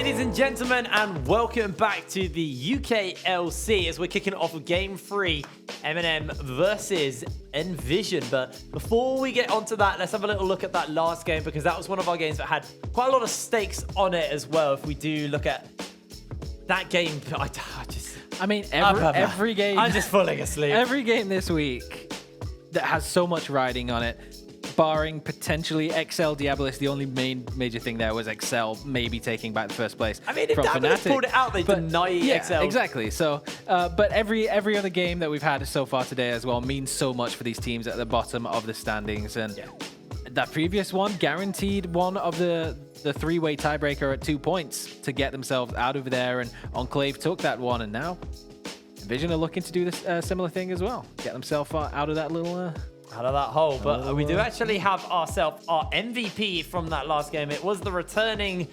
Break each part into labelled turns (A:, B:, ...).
A: Ladies and gentlemen, and welcome back to the UKLC as we're kicking off with Game 3, MNM versus NVision. But before we get onto that, let's have a little look at that last game, because that was one of our games that had quite a lot of stakes on it as well. If we do look at that game,
B: every game.
A: I'm just falling asleep.
B: Every game this week that has so much riding on it, barring potentially XL Diabolus. The only major thing there was XL maybe taking back the first place.
A: I mean, if Diabolus pulled it out, they deny XL.
B: Exactly. So, but every other game that we've had so far today as well means so much for these teams at the bottom of the standings. And that previous one guaranteed one of the three-way tiebreaker at 2 points to get themselves out of there. And Enclave took that one, and now NVision are looking to do this similar thing as well, get themselves out of that little.
A: Out of that hole. But we do actually have ourselves our MVP from that last game. It was the returning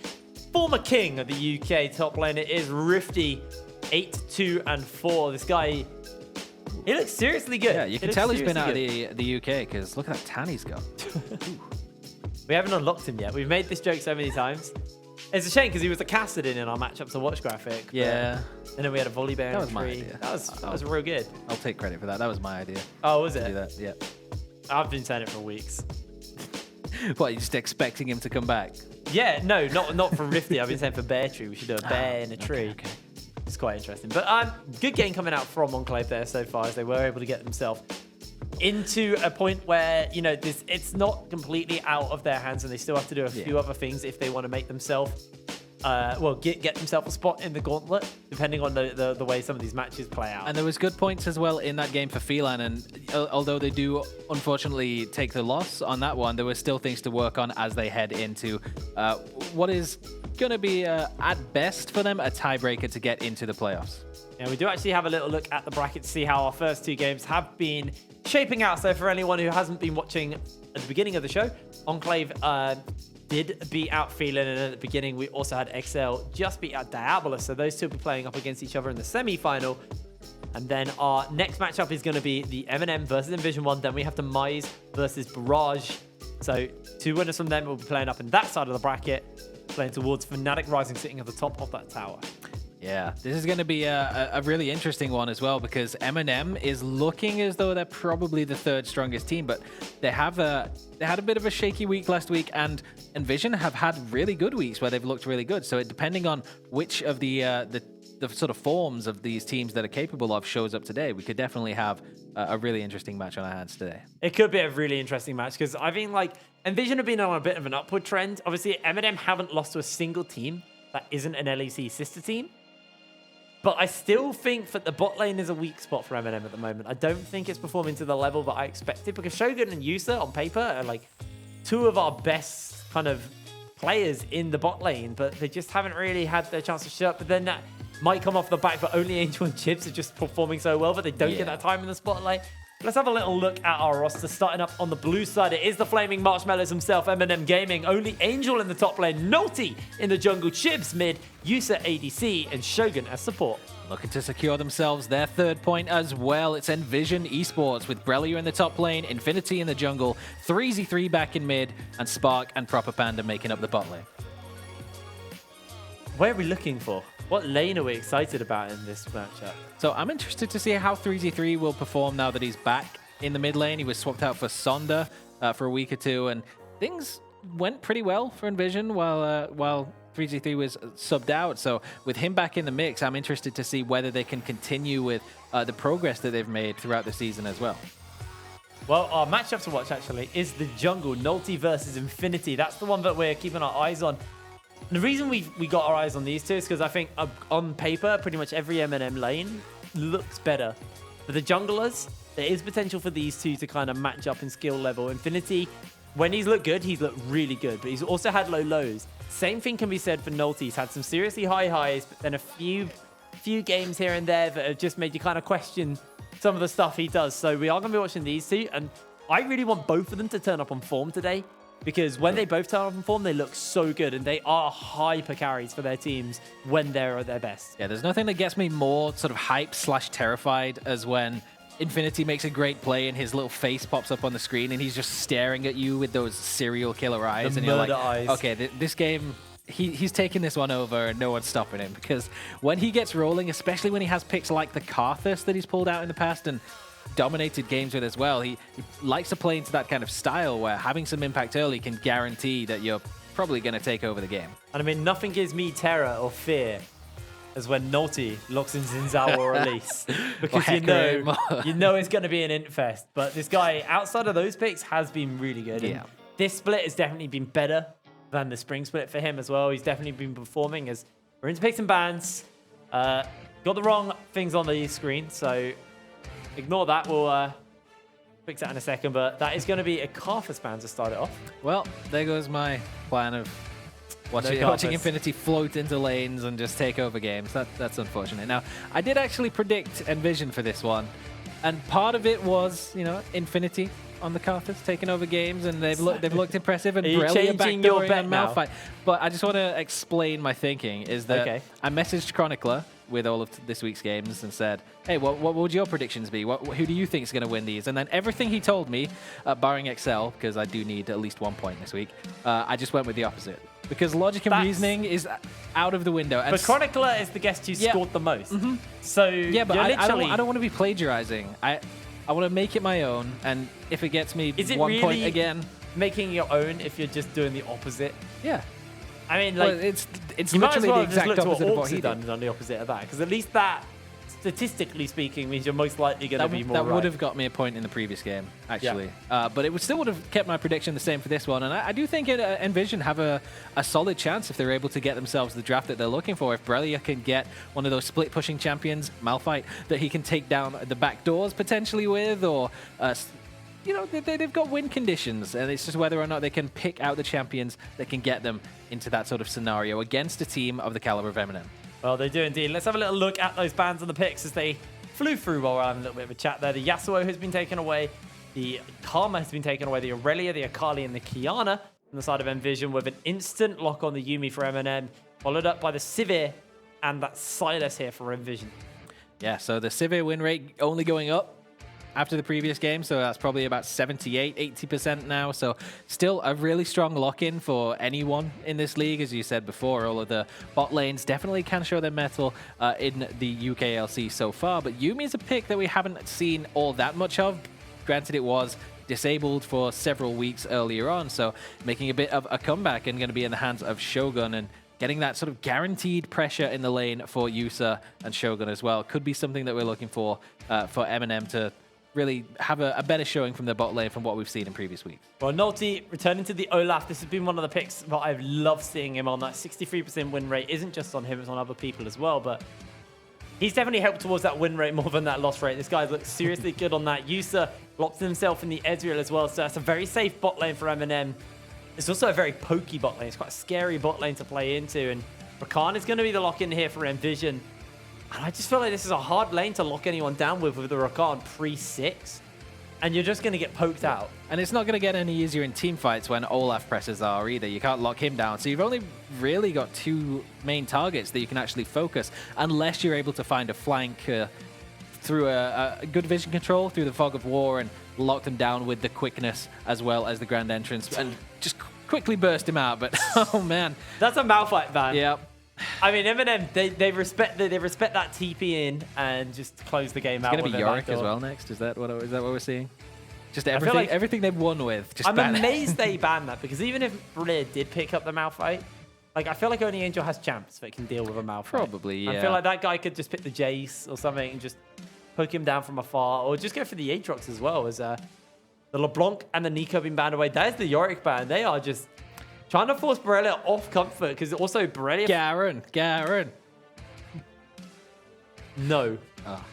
A: former king of the UK top lane. It is Rifty, 8-2-4. This guy, he looks seriously good.
B: Yeah, you can tell he's been out of the UK, because look at that tan he's got.
A: We haven't unlocked him yet. We've made this joke so many times. It's a shame because he was a Cassidin in our matchup to watch graphic.
B: Yeah.
A: And then we had a volley bear.
B: That was my idea.
A: That was real good.
B: I'll take credit for that. That was my idea.
A: Oh, was it?
B: Do that. Yeah.
A: I've been saying it for weeks.
B: What, you're just expecting him to come back?
A: Yeah, no, not for Rifty. I've been saying for Bear Tree. We should do a bear in a tree. Okay. It's quite interesting. But good game coming out from Enclave there so far, as they were able to get themselves into a point where, you know, it's not completely out of their hands, and they still have to do a few other things if they want to make themselves get themselves a spot in the gauntlet, depending on the way some of these matches play out.
B: And there was good points as well in that game for Feline, and although they do unfortunately take the loss on that one, there were still things to work on as they head into what is going to be, at best for them, a tiebreaker to get into the playoffs.
A: Yeah, we do actually have a little look at the bracket to see how our first two games have been shaping out. So for anyone who hasn't been watching at the beginning of the show, Enclave did beat out Feline, and at the beginning we also had XL just beat out Diabolus. So those two will be playing up against each other in the semi-final. And then our next matchup is going to be the MNM versus NVision 1. Then we have the Mize versus Barrage. So two winners from them will be playing up in that side of the bracket, playing towards Fnatic Rising sitting at the top of that tower.
B: Yeah, this is going to be a really interesting one as well, because MNM is looking as though they're probably the third strongest team, but they had a bit of a shaky week last week, and NVision have had really good weeks where they've looked really good. So depending on which of the sort of forms of these teams that are capable of shows up today, we could definitely have a really interesting match on our hands today.
A: It could be a really interesting match, because I think like NVision have been on a bit of an upward trend. Obviously, MNM haven't lost to a single team that isn't an LEC sister team. But I still think that the bot lane is a weak spot for MNM at the moment. I don't think it's performing to the level that I expected, because Shogun and Yusa on paper are like two of our best kind of players in the bot lane, but they just haven't really had their chance to show up. But then that might come off the back, but only Angel and Chips are just performing so well, but they don't get that time in the spotlight. Let's have a little look at our roster. Starting up on the blue side, it is the Flaming Marshmallows himself, MNM Gaming. Only Angel in the top lane, Nolty in the jungle, Chips mid, Yusa ADC, and Shogun as support.
B: Looking to secure themselves their third point as well. It's NVision Esports with Brelia in the top lane, Infinity in the jungle, 3z3 back in mid, and Spark and Proper Panda making up the bot lane.
A: Where are we looking for? What lane are we excited about in this matchup?
B: So I'm interested to see how 3z3 will perform now that he's back in the mid lane. He was swapped out for Sonda for a week or two, and things went pretty well for NVision while 3z3 was subbed out. So with him back in the mix, I'm interested to see whether they can continue with the progress that they've made throughout the season as well.
A: Well, our matchup to watch actually is the jungle, Nolty versus Infinity. That's the one that we're keeping our eyes on. And the reason we got our eyes on these two is because I think on paper, pretty much every MNM lane looks better. For the junglers, there is potential for these two to kind of match up in skill level. Infinity, when he's looked good, he's looked really good, but he's also had low lows. Same thing can be said for Nolty. He's had some seriously high highs, but then a few games here and there that have just made you kind of question some of the stuff he does. So we are going to be watching these two, and I really want both of them to turn up on form today, because when they both turn up on form, they look so good, and they are hyper carries for their teams when they're at their best.
B: Yeah, there's nothing that gets me more sort of hyped / terrified as when Infinity makes a great play and his little face pops up on the screen and he's just staring at you with those serial killer eyes.
A: The
B: and you're like,
A: eyes.
B: okay, this game he's taking this one over and no one's stopping him, because when he gets rolling, especially when he has picks like the Karthus that he's pulled out in the past and dominated games with as well, he likes to play into that kind of style where having some impact early can guarantee that you're probably going to take over the game.
A: And I mean, nothing gives me terror or fear as when Nolty locks in Zinzao or Elise, because you know it's going to be an int fest. But this guy, outside of those picks, has been really good. And this split has definitely been better than the spring split for him as well. He's definitely been performing as we're into picks and bans. Got the wrong things on the screen, so ignore that. We'll fix that in a second. But that is going to be a Karthus ban to start it off.
B: Well, there goes my plan of watching Infinity float into lanes and just take over games. That's unfortunate. Now, I did actually predict NVision for this one, and part of it was, you know, Infinity on the Karthus taking over games, and they've looked impressive, and Brillia backdooring on Malphite. But I just want to explain my thinking is that I messaged Chronicler with all of this week's games and said, hey, what would your predictions be? Who do you think is going to win these? And then everything he told me, barring Excel, because I do need at least 1 point this week, I just went with the opposite. Because logic and reasoning is out of the window. And
A: but Chronicler is the guest who scored the most. So
B: yeah, but I don't want to be plagiarizing. I want to make it my own, and if it gets me
A: is it
B: 1
A: really
B: point again,
A: making your own if you're just doing the opposite?
B: Yeah.
A: I mean, like,
B: well, it's
A: you might
B: literally
A: as well
B: the exact
A: just look
B: opposite
A: to
B: of
A: what
B: what he
A: Orcs
B: did.
A: done the opposite of that, because at least that, statistically speaking, means you're most likely going to be more
B: That
A: right.
B: would have got me a point in the previous game, actually. But it still would have kept my prediction the same for this one. And I do think NVision have a solid chance if they're able to get themselves the draft that they're looking for. If Brillia can get one of those split-pushing champions, Malphite, that he can take down the back doors potentially with, or... you know, they've got win conditions, and it's just whether or not they can pick out the champions that can get them into that sort of scenario against a team of the caliber of MNM.
A: Well, they do indeed. Let's have a little look at those bans and the picks as they flew through while we're having a little bit of a chat there. The Yasuo has been taken away. The Karma has been taken away. The Aurelia, the Akali, and the Kiana on the side of NVision with an instant lock on the Yuumi for MNM, followed up by the Sivir and that Silas here for NVision.
B: Yeah, so the Sivir win rate only going up after the previous game, so that's probably about 78-80% now. So still a really strong lock-in for anyone in this league. As you said before, all of the bot lanes definitely can show their mettle in the UKLC so far. But Yuumi is a pick that we haven't seen all that much of. Granted, it was disabled for several weeks earlier on, so making a bit of a comeback and going to be in the hands of Shogun, and getting that sort of guaranteed pressure in the lane for Yusa and Shogun as well could be something that we're looking for MNM to really have a better showing from their bot lane from what we've seen in previous weeks.
A: Well, Nolty returning to the Olaf. This has been one of the picks that I've loved seeing him on. That 63% win rate isn't just on him, it's on other people as well. But he's definitely helped towards that win rate more than that loss rate. This guy looks seriously good on that. Yusa locks himself in the Ezreal as well. So that's a very safe bot lane for MNM. It's also a very pokey bot lane. It's quite a scary bot lane to play into. And Rakan is going to be the lock-in here for NVision. And I just feel like this is a hard lane to lock anyone down with the Rakan pre-6. And you're just going to get poked out.
B: And it's not going to get any easier in team fights when Olaf presses R either. You can't lock him down. So you've only really got two main targets that you can actually focus, unless you're able to find a flank through a good vision control, through the Fog of War, and lock them down with the quickness as well as the Grand Entrance, and just quickly burst him out. But, oh, man.
A: That's a Malphite ban.
B: Yep.
A: I mean, MNM, they respect that TP in and just close the game out.
B: It's going to be Yorick as well next. Is that what we're seeing? Just everything,
A: like
B: everything they've won with. Just
A: I'm amazed they banned that, because even if Brillia did pick up the Malphite, like, I feel like only Angel has champs that can deal with a Malphite.
B: Probably, yeah.
A: I feel like that guy could just pick the Jace or something and just poke him down from afar, or just go for the Aatrox as well. As the LeBlanc and the Nico being banned away. There's the Yorick ban. They are just trying to force Brillia off comfort, because also Brillia...
B: Garen.
A: No.
B: Oh,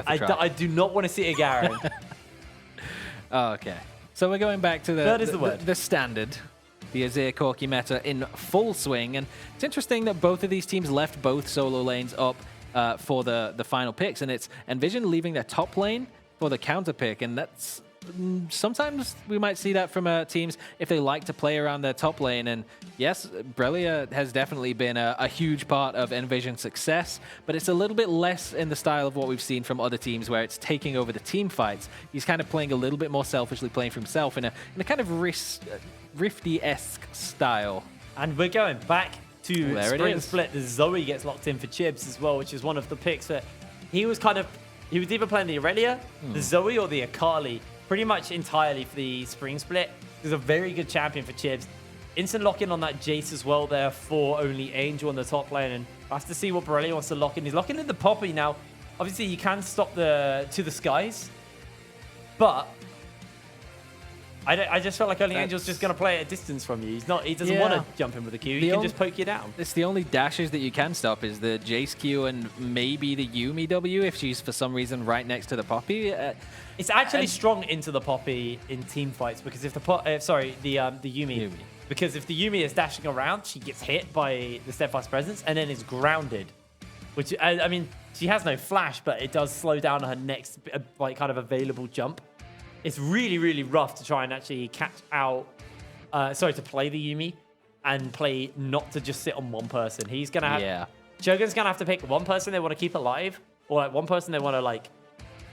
A: I do not want to see a Garen.
B: Oh, okay. So we're going back to the standard, the Azir Corki meta in full swing. And it's interesting that both of these teams left both solo lanes up for the final picks. And it's NVision leaving their top lane for the counter pick. And that's... sometimes we might see that from teams if they like to play around their top lane. And yes, Brillia has definitely been a huge part of NVision's success, but it's a little bit less in the style of what we've seen from other teams, where it's taking over the team fights. He's kind of playing a little bit more selfishly, playing for himself in a kind of Rifty-esque style.
A: And we're going back to
B: There it
A: Spring
B: is.
A: Split. The Zoe gets locked in for Chibs as well, which is one of the picks that he was either playing the Aurelia, the Zoe, or the Akali, pretty much entirely for the Spring Split. He's a very good champion for Chibs. Instant lock-in on that Jace as well there for only Angel on the top lane. And we'll have to see what Borrelia wants to lock in. He's locking in the Poppy now. Obviously, you can stop the To the Skies, but I just felt like only Angel's just going to play at a distance from you. He doesn't want to jump in with the Q. He can just poke you down.
B: It's the only dashes that you can stop is the Jace Q and maybe the Yuumi W if she's for some reason right next to the Poppy.
A: It's actually strong into the Poppy in team fights because if the Yuumi. Because if the Yuumi is dashing around, she gets hit by the Steadfast Presence and then is grounded. Which, I mean, she has no flash, but it does slow down her next kind of available jump. It's really, really rough to try and actually catch out, to play the Yuumi and play not to just sit on one person. He's going to have, Shogun's going to have to pick one person they want to keep alive or like one person they want to like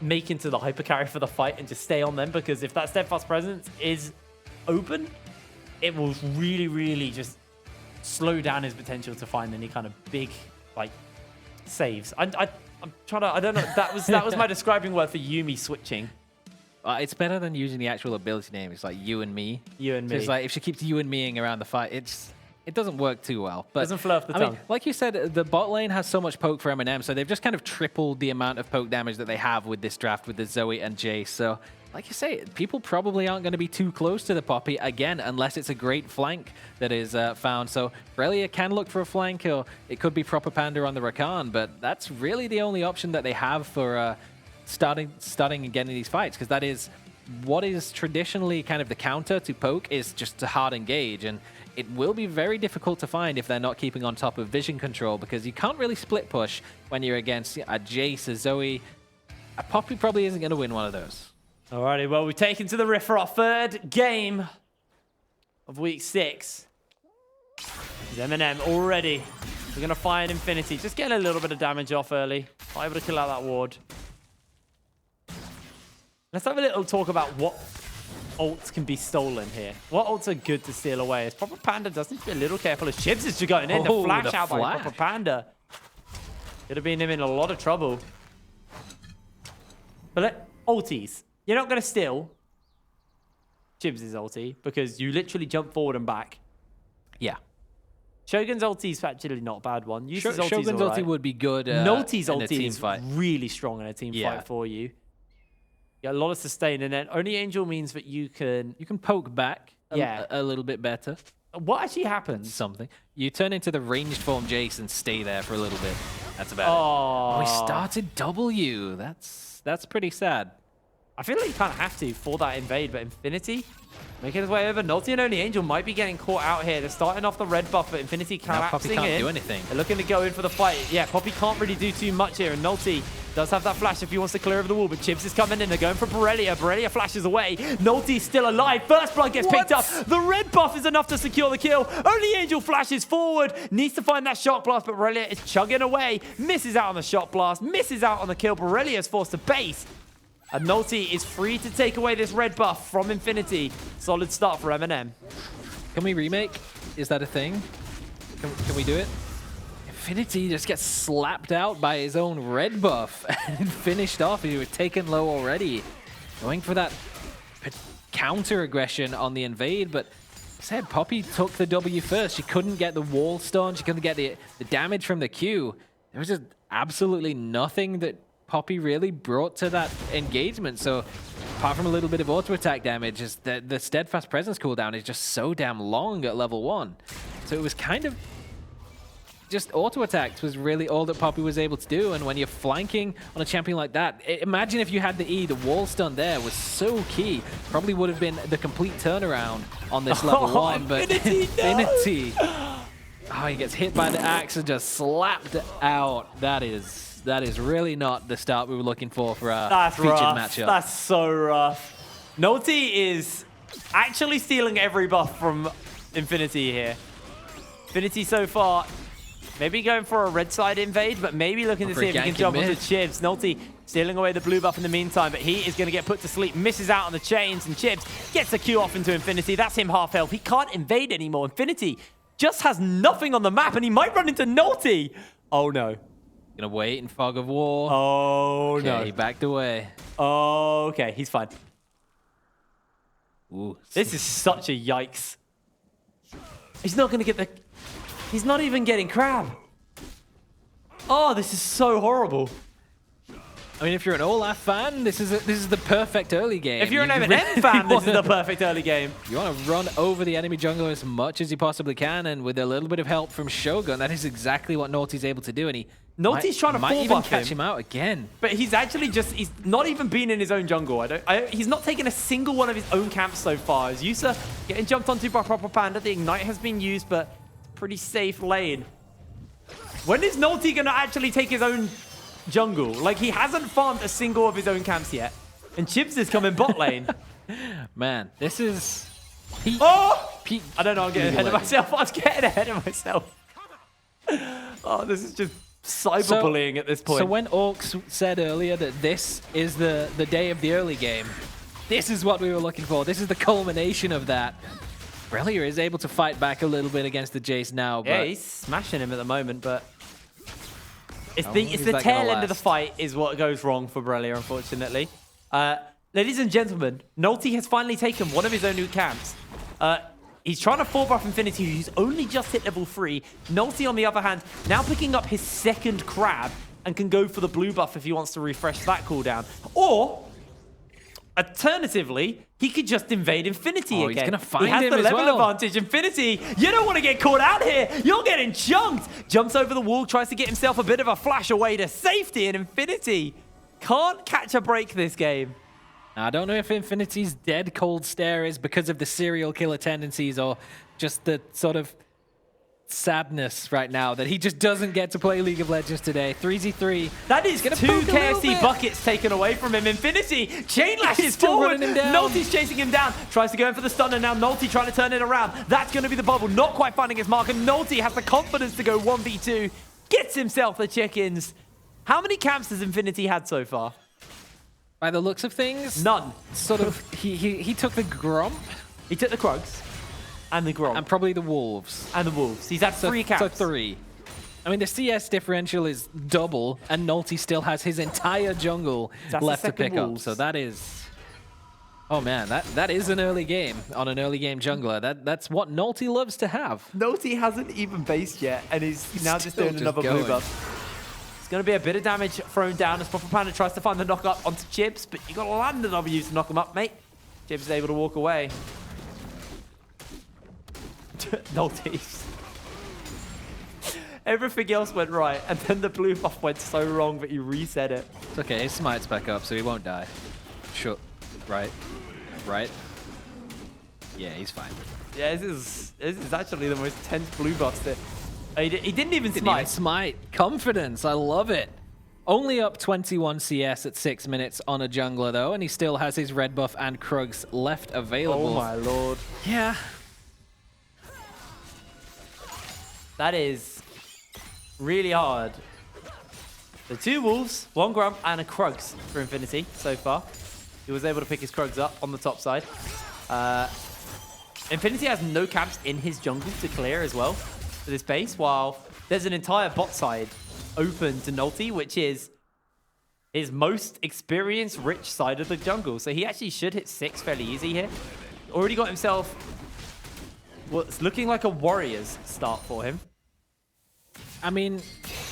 A: make into the hyper carry for the fight and just stay on them, because if that Steadfast Presence is open, it will really, really just slow down his potential to find any kind of big like saves. I'm trying to, I don't know, that was my describing word for Yuumi switching.
B: It's better than using the actual ability name. It's like you and me.
A: You and me.
B: It's like if she keeps you and meing around the fight, it doesn't work too well. But
A: doesn't flow off the tongue.
B: mean, like you said, the bot lane has so much poke for MNM, so they've just kind of tripled the amount of poke damage that they have with this draft with the Zoe and Jace. So, like you say, people probably aren't going to be too close to the Poppy again, unless it's a great flank that is found. So, Aurelia can look for a flank, or it could be proper Panda on the Rakan, but that's really the only option that they have for starting again in these fights, because that is what is traditionally kind of the counter to poke, is just to hard engage, and it will be very difficult to find if they're not keeping on top of vision control, because you can't really split push when you're against a Jace, a Zoe. A Poppy probably isn't going to win one of those.
A: Alrighty, well, we've taken to the riff for our third game of week 6. It's MNM already. We're going to fire an Infinity. Just getting a little bit of damage off early. Not able to kill out that ward. Let's have a little talk about what ults can be stolen here. What ults are good to steal away? As Proper Panda does need to be a little careful as Chibs is just going in. The flash out by Proper Panda. Could have been him in a lot of trouble. But ulties. You're not going to steal Chibs' ulti because you literally jump forward and back.
B: Yeah.
A: Shogun's ulti is actually not a bad one.
B: Shogun's ulti would be good
A: Nolty's
B: in a
A: ulti
B: team
A: is
B: fight.
A: really strong in a team fight for you. You got a lot of sustain, and then only Angel means that you can
B: poke back a little bit better.
A: What actually happens?
B: Something. You turn into the ranged form Jace and stay there for a little bit. That's about it. Oh, he started W. That's pretty sad.
A: I feel like you kind of have to for that invade, but Infinity making his way over. Nolty and only Angel might be getting caught out here. They're starting off the red buff, but Infinity collapsing in.
B: Poppy can't do anything.
A: They're looking to go in for the fight. Yeah, Poppy can't really do too much here, and Nolty does have that flash if he wants to clear over the wall, but Chibs is coming in. They're going for Borrelia. Borrelia flashes away. Nolty's still alive. First blood gets picked up. The red buff is enough to secure the kill. Only Angel flashes forward. Needs to find that shot blast, but Borrelia is chugging away. Misses out on the shot blast. Misses out on the kill. Borrelia is forced to base. And Nolty is free to take away this red buff from Infinity. Solid start for MNM.
B: Can we remake? Is that a thing? Can we do it? Infinity just gets slapped out by his own red buff and finished off. He was taken low already. Going for that counter aggression on the invade, but said Poppy took the W first. She couldn't get the wall stun. She couldn't get the damage from the Q. There was just absolutely nothing that Poppy really brought to that engagement. So apart from a little bit of auto attack damage, is the steadfast presence cooldown is just so damn long at level 1. So it was kind of just auto attacks was really all that Poppy was able to do. And when you're flanking on a champion like that, imagine if you had the E, the wall stun there was so key. Probably would have been the complete turnaround on this level 1. But Infinity. Oh, he gets hit by the axe and just slapped out. That is really not the start we were looking for our featured matchup.
A: That's so rough. Nolty is actually stealing every buff from Infinity here. Infinity so far, maybe going for a red side invade, but maybe looking to see if he can jump onto Chibs. Nolty stealing away the blue buff in the meantime, but he is going to get put to sleep. Misses out on the chains, and Chibs gets a Q off into Infinity. That's him half health. He can't invade anymore. Infinity just has nothing on the map, and he might run into Nolty. Oh, no.
B: Gonna wait in fog of war.
A: Oh,
B: okay,
A: no.
B: He backed away.
A: Oh, okay. He's fine.
B: Ooh.
A: This is such a yikes. He's not going to get the... He's not even getting crab. Oh, this is so horrible.
B: I mean, if you're an Olaf fan, this is the perfect early game.
A: If you're an MNM fan, this is the perfect early game.
B: You want to run over the enemy jungler as much as you possibly can, and with a little bit of help from Shogun, that is exactly what Naughty's able to do, and he
A: Naughty's trying to
B: might
A: full
B: even
A: buff
B: catch him out again.
A: But he's actually he's not even been in his own jungle. He's not taken a single one of his own camps so far. As Yusa getting jumped onto by Proper Panda, the Ignite has been used, but pretty safe lane. When is Naughty going to actually take his own jungle? Like, he hasn't farmed a single of his own camps yet. And Chips is coming bot lane.
B: Man, this is...
A: I don't know, I'm getting ahead of myself. I was getting ahead of myself. Oh, this is just cyberbullying at this point.
B: So when Orcs said earlier that this is the day of the early game, this is what we were looking for. This is the culmination of that. Relia is able to fight back a little bit against the Jace now. But
A: yeah, he's smashing him at the moment, but... It's the tail end of the fight is what goes wrong for Borrelia, unfortunately. Ladies and gentlemen, Nolty has finally taken one of his own new camps. He's trying to 4-buff Infinity, who's only just hit level 3. Nolty, on the other hand, now picking up his second crab and can go for the blue buff if he wants to refresh that cooldown. Or, alternatively, he could just invade Infinity again.
B: He's gonna find
A: he has
B: him
A: the
B: as
A: level
B: well.
A: advantage. Infinity, you don't want to get caught out here. You're getting chunked. Jumps over the wall, tries to get himself a bit of a flash away to safety, and Infinity can't catch a break this game.
B: Now, I don't know if Infinity's dead cold stare is because of the serial killer tendencies or just the sort of sadness right now that he just doesn't get to play League of Legends today. 3z3.
A: That is 2 KFC buckets taken away from him. Infinity chain lashes forward. Nolty's chasing him down. Tries to go in for the stun, and now Nolty trying to turn it around. That's going to be the bubble. Not quite finding his mark, and Nolty has the confidence to go 1v2. Gets himself the chickens. How many camps has Infinity had so far?
B: By the looks of things,
A: none.
B: Sort of. He took the Gromp.
A: He took the Krugs. And the Gromp.
B: And probably the Wolves.
A: And the Wolves. He's had 3 camps.
B: So 3. I mean, the CS differential is double, and Nolty still has his entire jungle left to pick up. So that is... Oh, man, that is an early game on an early game jungler. That's what Nolty loves to have.
A: Nolty hasn't even based yet, and he's now just doing another blue buff. It's going to be a bit of damage thrown down as Proper Panda tries to find the knock up onto Chips, but you got to land the W to knock him up, mate. Chips is able to walk away. Nolty. Everything else went right, and then the blue buff went so wrong that he reset it.
B: It's okay, his smite's back up, so he won't die. Sure. Right. Yeah, he's fine.
A: Yeah, this is actually the most tense blue buff that... He didn't even
B: smite. Confidence. I love it. Only up 21 CS at 6 minutes on a jungler, though, and he still has his red buff and Krugs left available.
A: Oh, my lord.
B: Yeah.
A: That is really hard. The 2 Wolves, 1 Grump, and a Krugs for Infinity so far. He was able to pick his Krugs up on the top side. Infinity has no camps in his jungle to clear as well for this base, while there's an entire bot side open to Nolty, which is his most experience-rich side of the jungle. So he actually should hit 6 fairly easy here. Already got himself what's looking like a Warriors start for him.
B: I mean...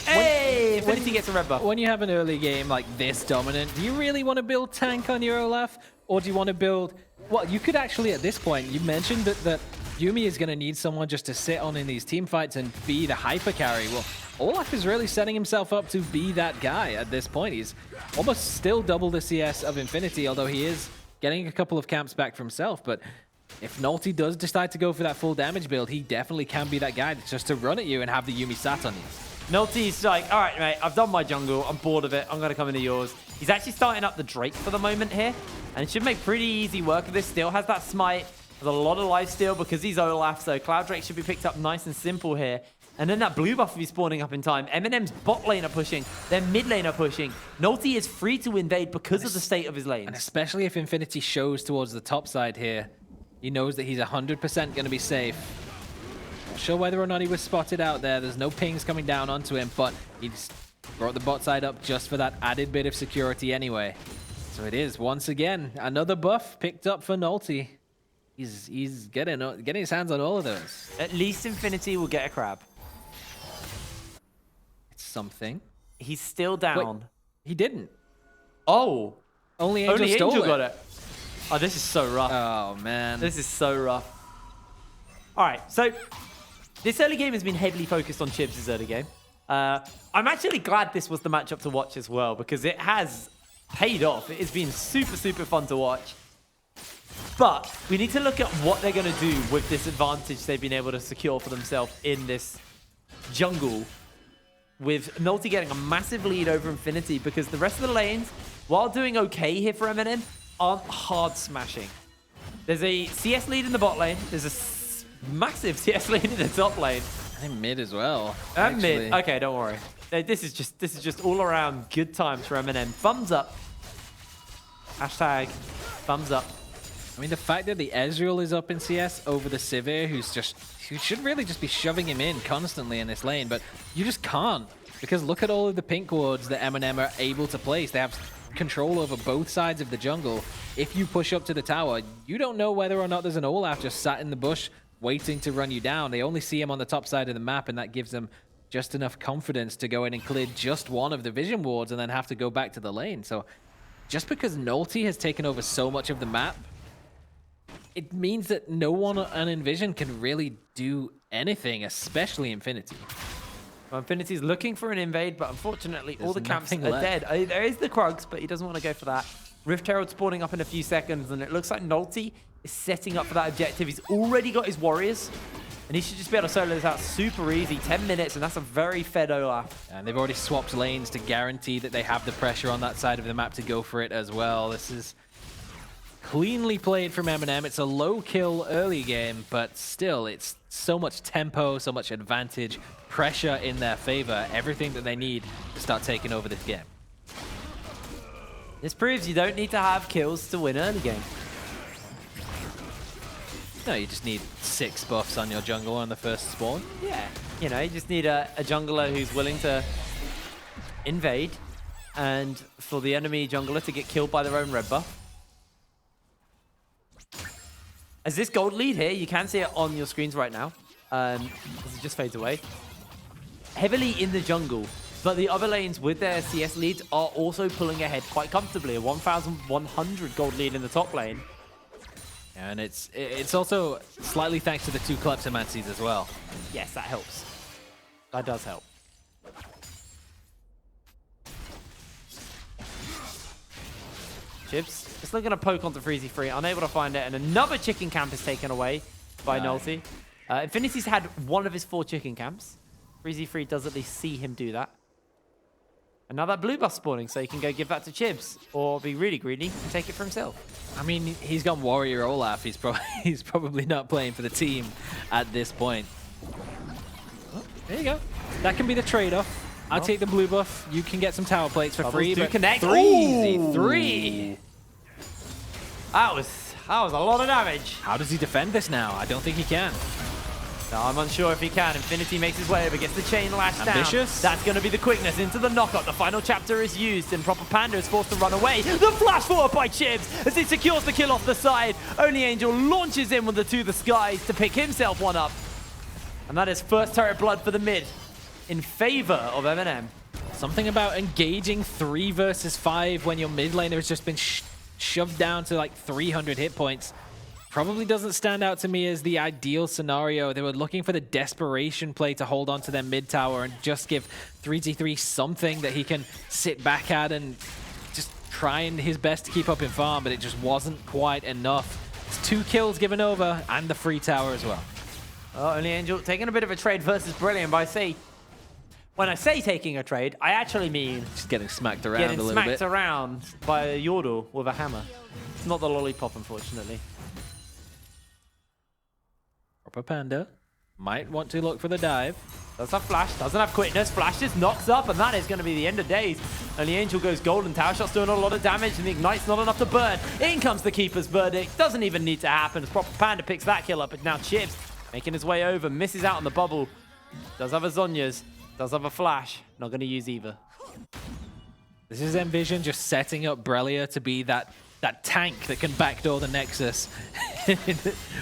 A: Hey! Infinity gets a red buff.
B: When you have an early game like this dominant, do you really want to build tank on your Olaf? Or do you want to build... Well, you could actually, at this point, you mentioned that Yuumi is going to need someone just to sit on in these team fights and be the hyper carry. Well, Olaf is really setting himself up to be that guy at this point. He's almost still double the CS of Infinity, although he is getting a couple of camps back for himself. But if Nolty does decide to go for that full damage build, he definitely can be that guy just to run at you and have the Yuumi sat on you.
A: Nolty's like, all right, mate, I've done my jungle. I'm bored of it. I'm going to come into yours. He's actually starting up the Drake for the moment here, and it should make pretty easy work of this. Still has that smite. Has a lot of life steal because he's Olaf, so Cloud Drake should be picked up nice and simple here. And then that blue buff will be spawning up in time. MNM's bot lane are pushing. Their mid lane are pushing. Nolty is free to invade because of the state of his lanes.
B: And especially if Infinity shows towards the top side here, he knows that he's 100% going to be safe. Not sure whether or not he was spotted out there. There's no pings coming down onto him, but he just brought the bot side up just for that added bit of security anyway. So it is, once again, another buff picked up for Nolty. He's getting his hands on all of those.
A: At least Infinity will get a crab.
B: It's something.
A: He's still down.
B: Wait, he didn't.
A: Oh.
B: Only Angel stole
A: Angel
B: it.
A: got it. Oh, this is so rough.
B: Oh, man.
A: This is so rough. All right, so this early game has been heavily focused on Chibs' early game. I'm actually glad this was the matchup to watch as well, because it has paid off. It has been super, super fun to watch. But we need to look at what they're going to do with this advantage they've been able to secure for themselves in this jungle, with Nolty getting a massive lead over Infinity, because the rest of the lanes, while doing okay here for MNM, aren't hard smashing. There's a CS lead in the bot lane. There's a massive CS lead in the top lane.
B: And mid as well.
A: And mid. Okay, don't worry. This is just all around good times for MNM. Thumbs up. Hashtag thumbs up.
B: I mean, the fact that the Ezreal is up in CS over the Sivir, who should really just be shoving him in constantly in this lane, but you just can't, because look at all of the pink wards that MNM are able to place. They have control over both sides of the jungle. If you push up to the tower, you don't know whether or not there's an Olaf just sat in the bush waiting to run you down. They only see him on the top side of the map, and that gives them just enough confidence to go in and clear just one of the vision wards and then have to go back to the lane. So just because Nolty has taken over so much of the map, it means that no one on NVision can really do anything, especially Infinity.
A: Well, Infinity's looking for an invade, but unfortunately all the camps are
B: left.
A: dead. There is the Krugs, but he doesn't want to go for that. Rift Herald spawning up in a few seconds, and it looks like Nolty is setting up for that objective. He's already got his warriors, and he should just be able to solo this out super easy. 10 minutes, and that's a very fed Olaf.
B: And they've already swapped lanes to guarantee that they have the pressure on that side of the map to go for it as well. This is cleanly played from MNM. It's a low kill early game, but still, it's so much tempo, so much advantage, pressure in their favor, everything that they need to start taking over this game.
A: This proves you don't need to have kills to win early game.
B: No, you just need 6 buffs on your jungle on the first spawn.
A: Yeah, you know, you just need a jungler who's willing to invade, and for the enemy jungler to get killed by their own red buff. As this gold lead here, you can see it on your screens right now. As it just fades away. Heavily in the jungle, but the other lanes with their CS leads are also pulling ahead quite comfortably. A 1,100 gold lead in the top lane.
B: And it's also slightly thanks to the 2 Kleptomancies as well.
A: Yes, that helps. That does help. Chibs just looking to poke onto Freezy Free, unable to find it, and another chicken camp is taken away by Nolty. Infinity's had one of his 4 chicken camps. Freezy Free does at least see him do that. And now that blue buff spawning, so he can go give that to Chibs, or be really greedy and take it for himself.
B: I mean, he's gone Warrior Olaf. He's probably not playing for the team at this point. Oh, there you go. That can be the trade-off. I'll take the blue buff. You can get some tower plates for free.
A: But connect.
B: 3.
A: That was a lot of damage.
B: How does he defend this now? I don't think he can.
A: No, I'm unsure if he can. Infinity makes his way over, gets the chain lashed
B: Ambitious.
A: down. That's going to be the quickness into the knockup. The final chapter is used, and Proper Panda is forced to run away. The flash forward by Chibs as he secures the kill off the side. Only Angel launches in with the To the Skies to pick himself one up. And that is first turret blood for the mid in favor of MNM.
B: Something about engaging 3 versus 5 when your mid laner has just been shoved down to like 300 hit points probably doesn't stand out to me as the ideal scenario. They were looking for the desperation play to hold on to their mid tower and just give 3G3 something that he can sit back at and just trying his best to keep up in farm, but it just wasn't quite enough. It's 2 kills given over and the free tower as well.
A: Oh, Only Angel taking a bit of a trade versus Brilliant, but when I say taking a trade, I actually mean
B: just getting smacked around a little bit.
A: Getting smacked around by a Yordle with a hammer. It's not the lollipop, unfortunately.
B: Proper Panda might want to look for the dive.
A: Does have flash, doesn't have quickness. Flash just knocks up, and that is going to be the end of days. Only Angel goes golden. Tower shot's doing a lot of damage, and the Ignite's not enough to burn. In comes the Keeper's verdict. Doesn't even need to happen as Proper Panda picks that kill up, but now Chibs Making his way over, misses out on the bubble. Does have a Zhonya's, does have a flash. Not going to use either.
B: This is NVision just setting up Brelia to be that tank that can backdoor the Nexus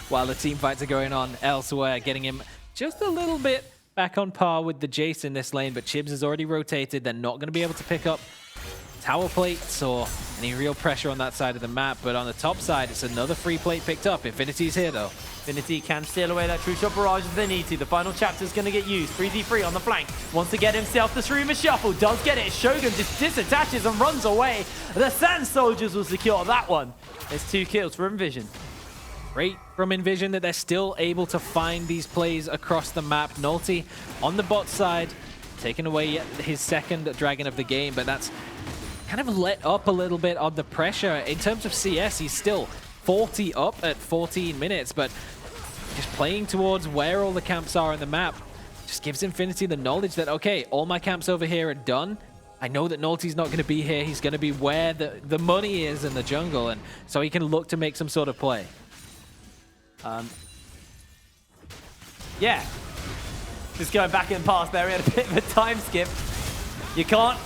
B: while the team fights are going on elsewhere, getting him just a little bit back on par with the Jace in this lane, but Chibs has already rotated. They're not going to be able to pick up tower plates or any real pressure on that side of the map, but on the top side, it's another free plate picked up. Infinity's here, though.
A: Infinity can steal away that True Shot Barrage if they need to. The final chapter is going to get used. 3v3 on the flank. Wants to get himself the Streamer Shuffle. Does get it. Shogun just disattaches and runs away. The Sand Soldiers will secure that one. There's 2 kills for NVision.
B: Great from NVision that they're still able to find these plays across the map. Nulti on the bot side, taking away his second Dragon of the game, but that's kind of let up a little bit on the pressure. In terms of CS, he's still 40 up at 14 minutes, but just playing towards where all the camps are on the map just gives Infinity the knowledge that, okay, all my camps over here are done. I know that Nulti's not going to be here. He's going to be where the money is in the jungle, and so he can look to make some sort of play.
A: Yeah. Just going back in past there, we had a bit of a time skip. You can't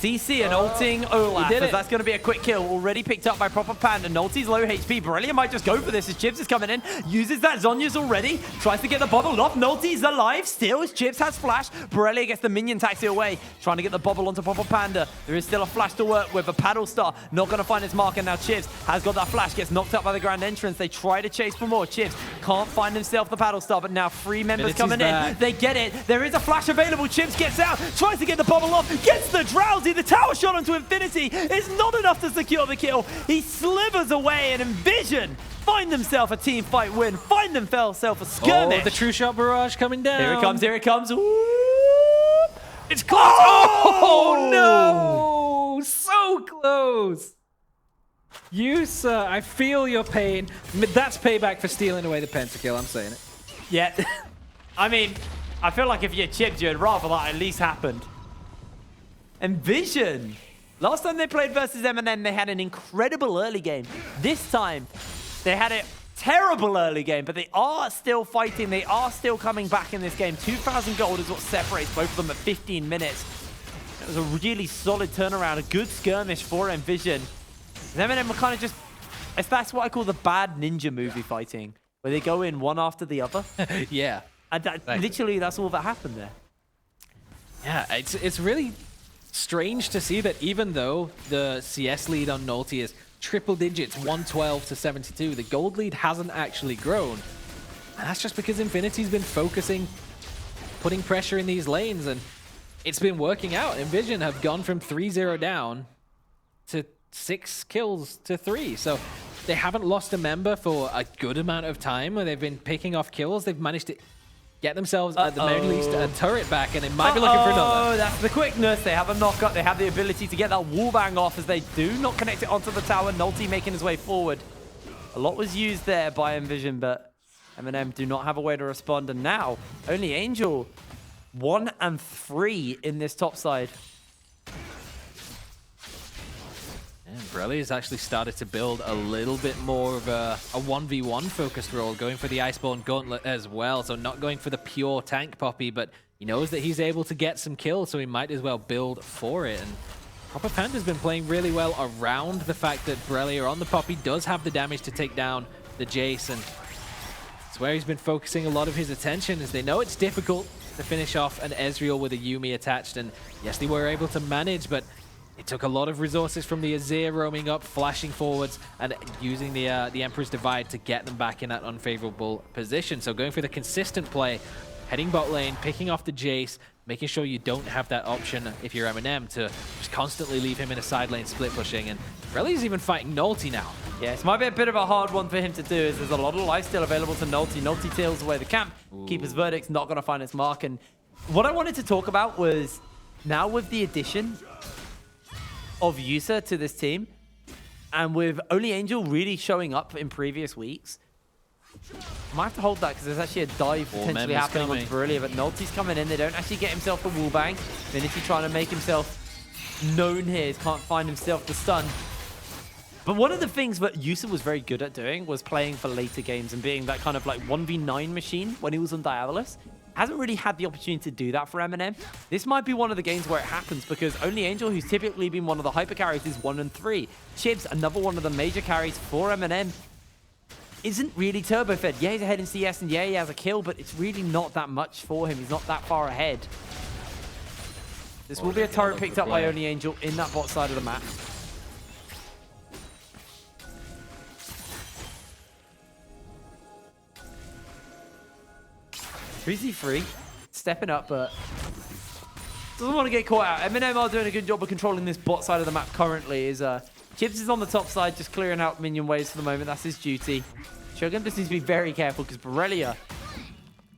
A: CC and ulting Olaf, as that's going to be a quick kill. Already picked up by Proper Panda. Nulti's low HP. Borrelia might just go for this as Chips is coming in. Uses that Zhonya's already. Tries to get the bubble off. Nulti's alive still as Chips has flash. Borrelia gets the minion taxi away. Trying to get the bubble onto Proper Panda. There is still a flash to work with. A Paddle Star not going to find its mark. And now Chips has got that flash. Gets knocked out by the Grand Entrance. They try to chase for more. Chips can't find himself the Paddle Star. But now 3 members coming in. They get it. There is a flash available. Chips gets out. Tries to get the bubble off. Gets the Drowsy. The tower shot onto Infinity is not enough to secure the kill. He slivers away, and NVision find themselves a team fight win. Find themselves a skirmish.
B: Oh, the True Shot Barrage coming down.
A: Here it comes, here it comes. Whoop.
B: It's close. Oh, no. So close. You, sir, I feel your pain. That's payback for stealing away the pentakill. I'm saying it.
A: Yeah. I mean, I feel like if you're Chipped, you'd rather that at least happened. NVision. Last time they played versus MNM, they had an incredible early game. This time, they had a terrible early game, but they are still fighting. They are still coming back in this game. 2,000 gold is what separates both of them at 15 minutes. It was a really solid turnaround, a good skirmish for NVision. And MNM were kind of just, that's what I call the bad ninja movie fighting, where they go in one after the other.
B: Yeah.
A: And literally, that's all that happened there.
B: Yeah, it's really strange to see that even though the CS lead on Nulti is triple digits, 112 to 72, the gold lead hasn't actually grown. And that's just because Infinity's been focusing, putting pressure in these lanes, and it's been working out. NVision have gone from 3-0 down to 6 kills to 3. So they haven't lost a member for a good amount of time, where they've been picking off kills. They've managed to get themselves, at the very least, a turret back, and they might be looking for another.
A: Oh, that's the quickness. They have a knockup. They have the ability to get that wallbang off as they do not connect it onto the tower. Nulti making his way forward. A lot was used there by NVision, but MNM do not have a way to respond. And now, only Angel 1 and 3 in this top side.
B: And Brelia's actually started to build a little bit more of a 1v1 focused role, going for the Iceborne Gauntlet as well. So not going for the pure tank Poppy, but he knows that he's able to get some kills, so he might as well build for it. And Proper Panda's been playing really well around the fact that Brelia on the Poppy does have the damage to take down the Jace, and it's where he's been focusing a lot of his attention, as they know it's difficult to finish off an Ezreal with a Yuumi attached. And yes, they were able to manage, but it took a lot of resources from the Azir roaming up, flashing forwards, and using the Emperor's Divide to get them back in that unfavorable position. So going for the consistent play, heading bot lane, picking off the Jace, making sure you don't have that option if you're MNM to just constantly leave him in a side lane split pushing. And Reli's even fighting Nulti now.
A: Yeah, this might be a bit of a hard one for him to do, as there's a lot of life still available to Nulti. Nulti tails away the camp. Ooh. Keeper's Verdict's not going to find its mark. And what I wanted to talk about was, now with the addition of Yusa to this team, and with only Angel really showing up in previous weeks, I might have to hold that because there's actually a dive potentially happening on Borrelia, but Nulti's coming in. They don't actually get himself the wallbang. Infinity trying to make himself known here. He can't find himself the stun. But one of the things that Yusa was very good at doing was playing for later games and being that kind of like 1v9 machine when he was on Diabolus. Hasn't really had the opportunity to do that for MNM. This might be one of the games where it happens because Only Angel, who's typically been one of the hyper carries, is 1 and 3. Chibs, another one of the major carries for MNM, isn't really turbo fed. Yeah, he's ahead in CS and yeah, he has a kill, but it's really not that much for him. He's not that far ahead. This will be a turret picked up by Only Angel in that bot side of the map. Freezy stepping up, but doesn't want to get caught out. MNM are doing a good job of controlling this bot side of the map currently. Chibs is on the top side, just clearing out minion waves for the moment. That's his duty. Shogun just needs to be very careful because Borrelia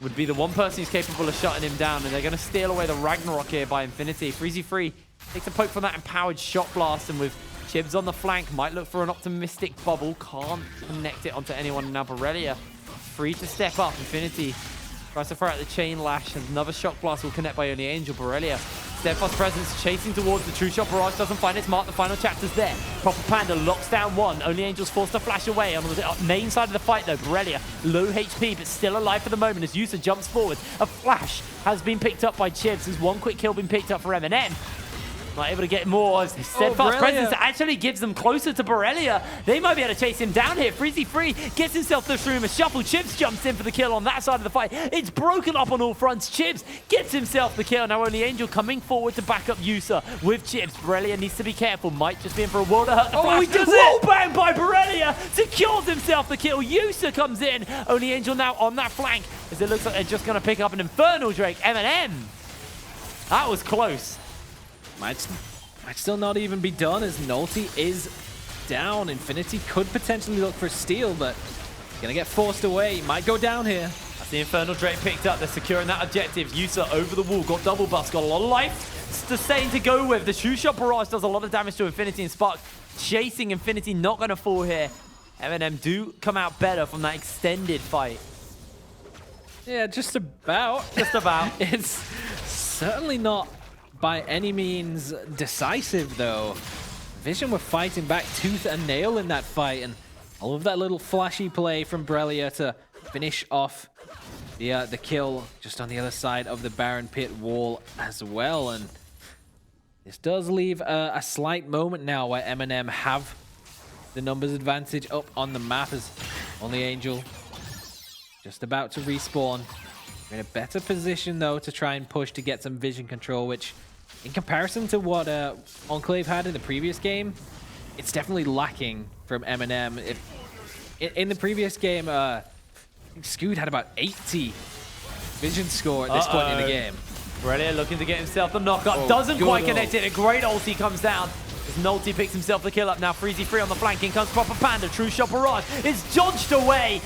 A: would be the one person who's capable of shutting him down, and they're going to steal away the Ragnarok here by Infinity. Freezy takes a poke from that empowered shot blast, and with Chibs on the flank, might look for an optimistic bubble. Can't connect it onto anyone. Now Borrelia free to step up. Infinity tries to throw out the chain lash, and another shock blast will connect by Only Angel. Borrelia, steadfast presence, chasing towards the true shot barrage, doesn't find its mark. The final chapter's there. Proper Panda locks down one. Only Angel's forced to flash away. On the main side of the fight, though, Borrelia, low HP, but still alive for the moment as Yusa jumps forward. A flash has been picked up by Chibs. There's one quick kill been picked up for MNM. Not able to get more. Steadfast presence actually gives them closer to Borrelia. They might be able to chase him down here. Freezy gets himself the Shroom. A shuffle. Chibs jumps in for the kill on that side of the fight. It's broken up on all fronts. Chibs gets himself the kill. Now Only Angel coming forward to back up Yusa with Chibs. Borrelia needs to be careful. Might just be in for a world of hurt. Oh, he does it! Wall bang by Borrelia. Secures himself the kill. Yusa comes in. Only Angel now on that flank as it looks like they're just going to pick up an Infernal Drake. MNM. That was close.
B: Might still not even be done as Nolty is down. Infinity could potentially look for a steal, but gonna get forced away. Might go down here.
A: That's the Infernal Drake picked up. They're securing that objective. Yusa over the wall, got double buffs, got a lot of life. Sustain to go with. The True Shot Barrage does a lot of damage to Infinity, and Spark chasing Infinity, not gonna fall here. MNM do come out better from that extended fight.
B: Yeah, just about.
A: Just about.
B: It's certainly not by any means decisive, though. Vision were fighting back tooth and nail in that fight, and all of that little flashy play from Borrelia to finish off the kill just on the other side of the Baron Pit wall as well. And this does leave a slight moment now where MNM have the numbers advantage up on the map as Only Angel just about to respawn. We're in a better position, though, to try and push to get some vision control, which in comparison to what Enclave had in the previous game, it's definitely lacking from MNM. In the previous game, I think Scoot had about 80 vision score at this point in the game.
A: Borrelia looking to get himself the knockup. Doesn't quite connect it. A great ulti comes down. As Nolty picks himself the kill up. Now Freezy on the flank. In comes Proper Panda. True Shot Barrage. It's dodged away.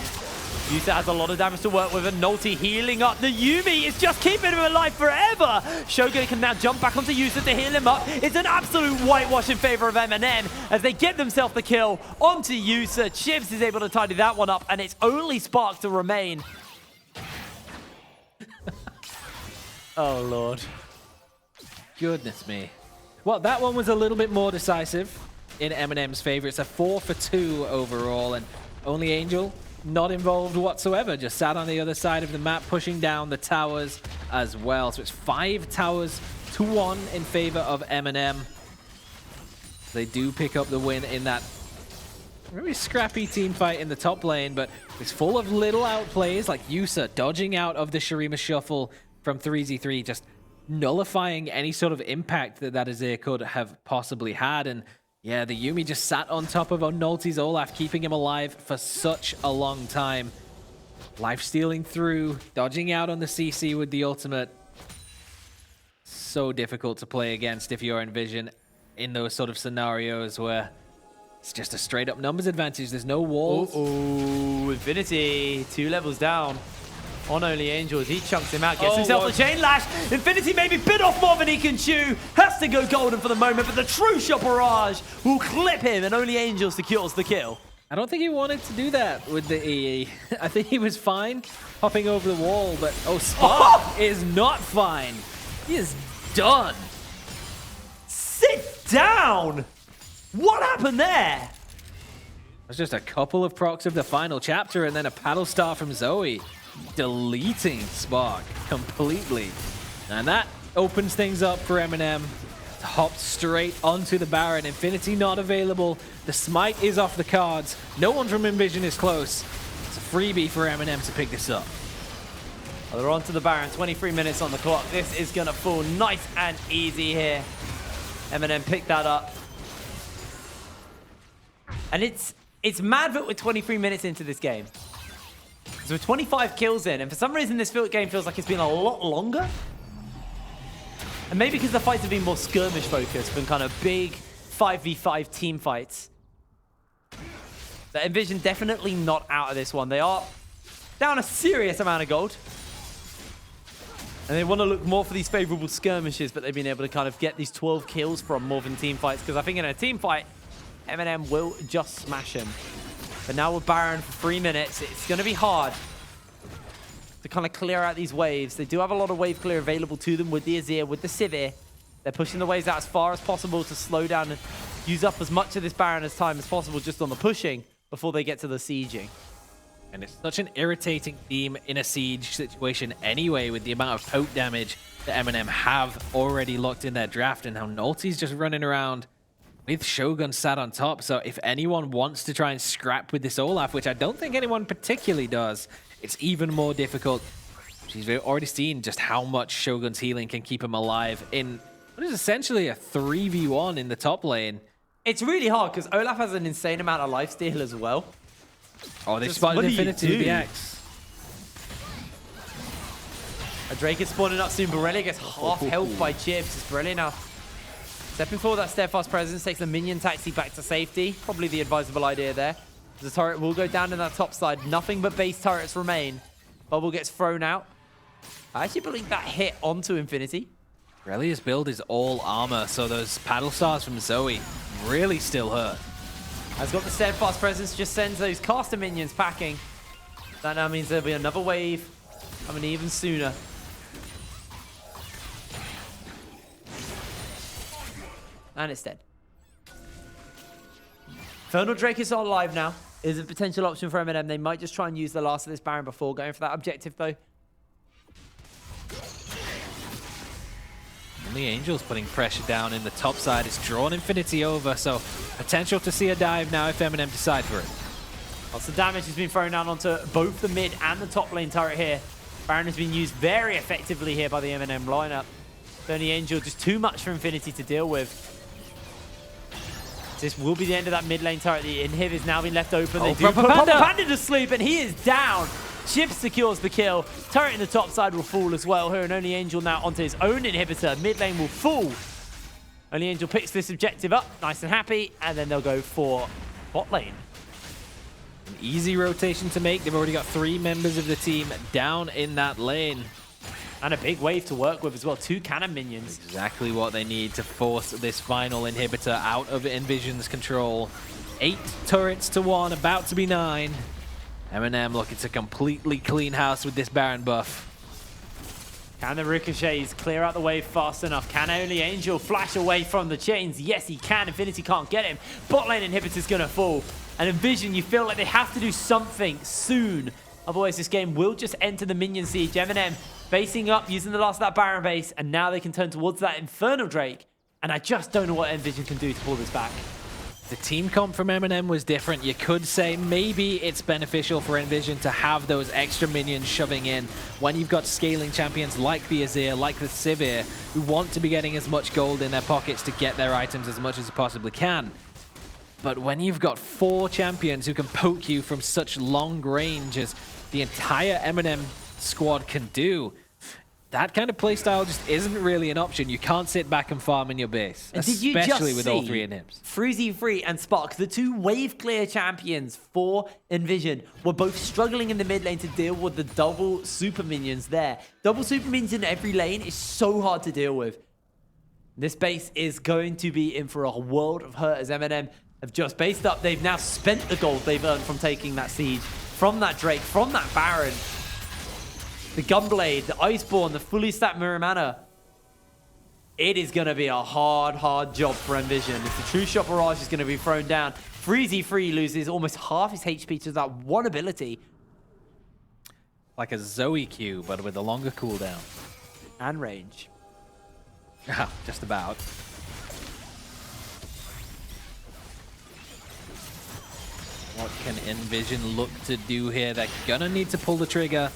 A: Yusa has a lot of damage to work with, and Nolty healing up. The Yumi is just keeping him alive forever. Shogun can now jump back onto Yusa to heal him up. It's an absolute whitewash in favor of MNM as they get themselves the kill onto Yusa. Chibs is able to tidy that one up, and it's only Spark to remain. Oh, Lord.
B: Goodness me. Well, that one was a little bit more decisive in MNM's favor. It's a 4-for-2 overall, and Only Angel not involved whatsoever, just sat on the other side of the map, pushing down the towers as well. So it's 5 towers to 1 in favor of MNM. They do pick up the win in that really scrappy team fight in the top lane, but it's full of little outplays like Yusa dodging out of the Shurima shuffle from 3z3, just nullifying any sort of impact that Azir could have possibly had. And yeah, the Yumi just sat on top of Nolty's Olaf, keeping him alive for such a long time. Life stealing through, dodging out on the CC with the ultimate. So difficult to play against if you're NVision in those sort of scenarios where it's just a straight up numbers advantage. There's no walls.
A: Oh, Infinity 2 levels down on Only Angel as he chunks him out, gets himself the chain lash. Infinity maybe bit off more than he can chew. Has to go golden for the moment, but the True Shot Barrage will clip him, and Only Angel secures the kill.
B: I don't think he wanted to do that with the EE. I think he was fine hopping over the wall, but Spark is not fine. He is done.
A: Sit down. What happened there?
B: There's just a couple of procs of the final chapter and then a paddle star from Zoe, deleting Spark completely. And that opens things up for MNM. Hopped straight onto the Baron. Infinity not available. The smite is off the cards. No one from NVision is close. It's a freebie for MNM to pick this up.
A: Well, they're on to the Baron. 23 minutes on the clock. This is going to fall nice and easy here. MNM picked that up. And it's mad that we're 23 minutes into this game. So we're 25 kills in, and for some reason this game feels like it's been a lot longer. And maybe because the fights have been more skirmish focused than kind of big 5v5 team fights. But NVision definitely not out of this one. They are down a serious amount of gold. And they want to look more for these favorable skirmishes, but they've been able to kind of get these 12 kills from more than team fights. Because I think in a team fight, MNM will just smash him. But now with Baron for 3 minutes, it's going to be hard to kind of clear out these waves. They do have a lot of wave clear available to them with the Azir, with the Sivir. They're pushing the waves out as far as possible to slow down and use up as much of this Baron as time as possible just on the pushing before they get to the sieging.
B: And it's such an irritating theme in a siege situation anyway, with the amount of poke damage that MNM have already locked in their draft, and how Nolty's just running around with Shogun sat on top. So if anyone wants to try and scrap with this Olaf, which I don't think anyone particularly does, it's even more difficult. She's already seen just how much Shogun's healing can keep him alive in what is essentially a 3v1 in the top lane.
A: It's really hard because Olaf has an insane amount of lifesteal as well.
B: Oh, they spotted Infinity with the Axe.
A: A Drake is spawning up soon. Borrelia gets half health by Chips. It's Borrelia now stepping forward. That steadfast presence takes the minion taxi back to safety. Probably the advisable idea there. The turret will go down in that top side. Nothing but base turrets remain. Bubble gets thrown out. I actually believe that hit onto Infinity.
B: Borrelia's build is all armor, so those paddle stars from Zoe really still hurt.
A: Has got the steadfast presence, just sends those caster minions packing. That now means there'll be another wave coming even sooner. And it's dead. Infernal Drake is not live now. Is a potential option for MNM. They might just try and use the last of this Baron before going for that objective, though.
B: Only Angel's putting pressure down in the top side. It's drawn Infinity over, so potential to see a dive now if MNM decide for it.
A: Lots of damage has been thrown down onto both the mid and the top lane turret here. Baron has been used very effectively here by the MNM lineup. Only Angel, just too much for Infinity to deal with. This will be the end of that mid lane turret. The inhib has now been left open. They do put Proper Panda to sleep, and he is down. Chip secures the kill. Turret in the top side will fall as well here, and Only Angel now onto his own inhibitor. Mid lane will fall. Only Angel picks this objective up, nice and happy, and then they'll go for bot lane.
B: An easy rotation to make. They've already got 3 members of the team down in that lane.
A: And a big wave to work with as well. 2 cannon minions.
B: Exactly what they need to force this final inhibitor out of NVision's control. 8 turrets to 1, about to be 9. MNM looking to completely clean house with this Baron buff.
A: Can the ricochets clear out the wave fast enough? Can Only Angel flash away from the chains? Yes, he can. Infinity can't get him. Bot lane inhibitor's going to fall. And NVision, you feel like they have to do something soon. Otherwise, this game will just enter the minion siege. MNM basing up, using the last of that Baron base, and now they can turn towards that Infernal Drake. And I just don't know what NVision can do to pull this back.
B: The team comp from MNM was different. You could say maybe it's beneficial for NVision to have those extra minions shoving in when you've got scaling champions like the Azir, like the Sivir, who want to be getting as much gold in their pockets to get their items as much as they possibly can. But when you've got 4 champions who can poke you from such long range as the entire MNM squad can do, that kind of playstyle just isn't really an option. You can't sit back and farm in your base,
A: and
B: especially with all 3 inhibs.
A: Freezy and Spark, the 2 wave clear champions for NVision, were both struggling in the mid lane to deal with the double super minions there. Double super minions in every lane is so hard to deal with. This base is going to be in for a world of hurt as MNM have just based up. They've now spent the gold they've earned from taking that siege, from that Drake, from that Baron. The Gunblade, the Iceborne, the fully stacked Mirror Mana. it is going to be a hard job for NVision. If the True Shot Barrage is going to be thrown down, Freezy Free loses almost half his HP to that one ability.
B: Like a Zoe Q, but with a longer cooldown.
A: And range.
B: Just about. What can NVision look to do here? They're gonna need to pull the trigger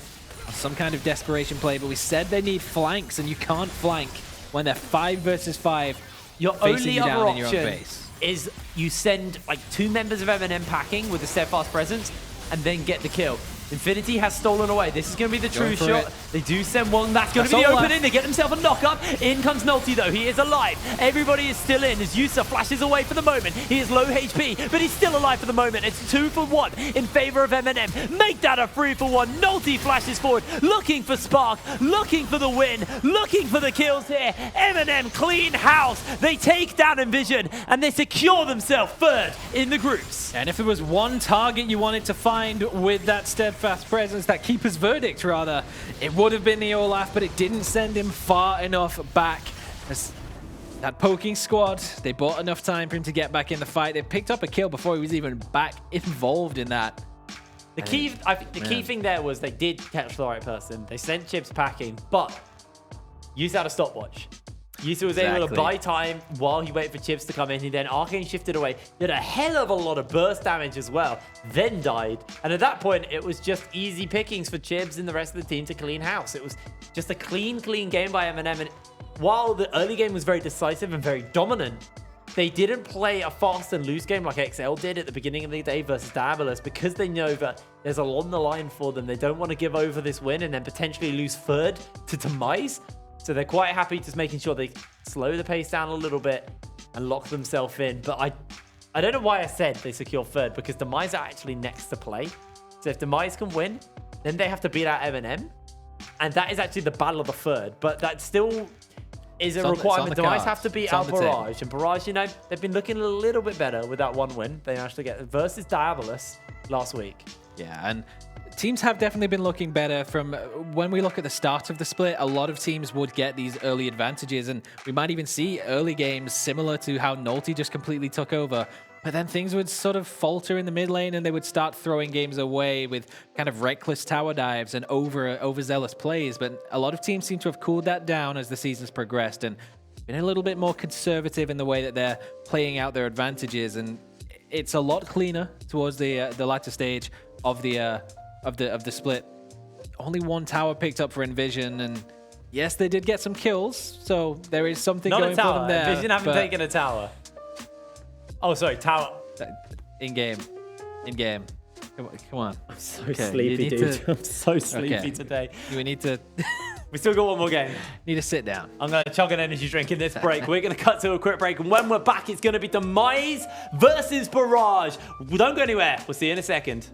B: on some kind of desperation play, but we said they need flanks, and you can't flank when they're 5 versus 5.
A: Your
B: facing
A: only
B: you
A: other
B: down in your own
A: option
B: base.
A: is you send like 2 members of MNM packing with a steadfast presence and then get the kill. Infinity has stolen away. This is going to be the true shot. They do send one. That's going to be the opening. They get themselves a knock-up. In comes Nulty, though. He is alive. Everybody is still in as Yusa flashes away for the moment. He is low HP, but he's still alive for the moment. It's 2 for 1 in favor of MNM. Make that a 3 for 1. Nulty flashes forward, looking for Spark, looking for the win, looking for the kills here. MNM clean house. They take down NVision, and they secure themselves 3rd in the groups.
B: And if there was one target you wanted to find with that steadfast presence, that keeper's verdict rather, it would have been the Olaf, but it didn't send him far enough back. As that poking squad, they bought enough time for him to get back in the fight. They picked up a kill before he was even back involved in that.
A: The key, I think the key thing there was they did catch the right person. They sent Chips packing, but used out a stopwatch. Yusa was able to buy time while he waited for Chips to come in. He then arcane shifted away, did a hell of a lot of burst damage as well, then died. And at that point, it was just easy pickings for Chips and the rest of the team to clean house. It was just a clean game by MNM. And while the early game was very decisive and very dominant, they didn't play a fast and loose game like XL did at the beginning of the day versus Diabolus, because they know that there's a lot on the line for them. They don't want to give over this win and then potentially lose 3rd to Demise. So they're quite happy just making sure they slow the pace down a little bit and lock themselves in. But I don't know why I said they secure 3rd, because Demise are actually next to play. So if Demise can win, then they have to beat out MNM. And that is actually the battle of the 3rd. But that still is a requirement. Demise have to beat out Barrage. And Barrage, you know, they've been looking a little bit better with that 1 win. They managed to get versus Diabolus last week.
B: Yeah, and teams have definitely been looking better. From when we look at the start of the split, a lot of teams would get these early advantages, and we might even see early games similar to how Nulty just completely took over. But then things would sort of falter in the mid lane, and they would start throwing games away with kind of reckless tower dives and overzealous plays. But a lot of teams seem to have cooled that down as the season's progressed and been a little bit more conservative in the way that they're playing out their advantages. And it's a lot cleaner towards the latter stage of the split. Only 1 tower picked up for NVision, and yes, they did get some kills, so there is something going for them there.
A: NVision haven't taken a tower. Oh, sorry, tower.
B: In game. Come on.
A: I'm so sleepy, dude. I'm so sleepy today.
B: We need to...
A: We still got 1 more game.
B: Need to sit down.
A: I'm going to chug an energy drink in this break. We're going to cut to a quick break. And when we're back, it's going to be Demise versus Barrage. Don't go anywhere. We'll see you in a second.